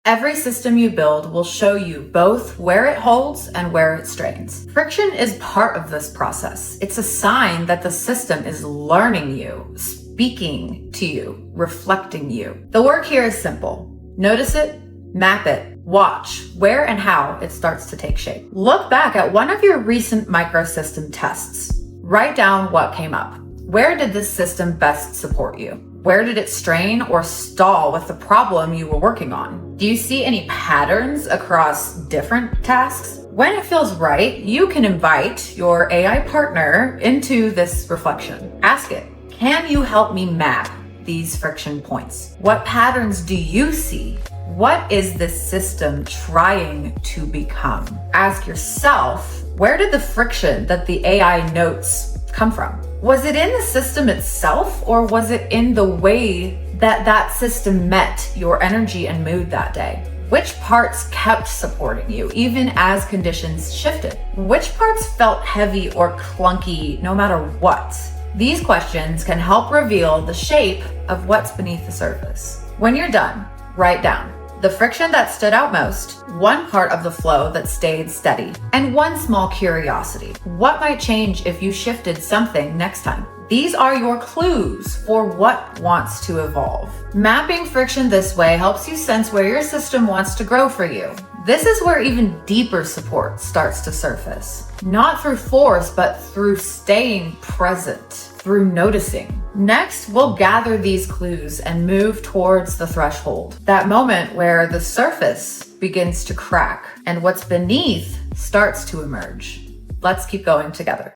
Every system you build will show you both where it holds and where it strains. Friction is part of this process. It's a sign that the system is learning you, speaking to you, reflecting you. The work here is simple. Notice it, map it, watch where and how it starts to take shape. Look back at one of your recent microsystem tests. Write down what came up. Where did this system best support you? Where did it strain or stall with the problem you were working on? Do you see any patterns across different tasks? When it feels right, you can invite your AI partner into this reflection. Ask it, can you help me map these friction points? What patterns do you see? What is this system trying to become? Ask yourself, where did the friction that the AI notes come from? Was it in the system itself, or was it in the way that that system met your energy and mood that day? Which parts kept supporting you, even as conditions shifted? Which parts felt heavy or clunky no matter what? These questions can help reveal the shape of what's beneath the surface. When you're done, write down the friction that stood out most, one part of the flow that stayed steady, and one small curiosity. What might change if you shifted something next time? These are your clues for what wants to evolve. Mapping friction this way helps you sense where your system wants to grow for you. This is where even deeper support starts to surface. Not through force, but through staying present, through noticing. Next, we'll gather these clues and move towards the threshold, that moment where the surface begins to crack and what's beneath starts to emerge. Let's keep going together.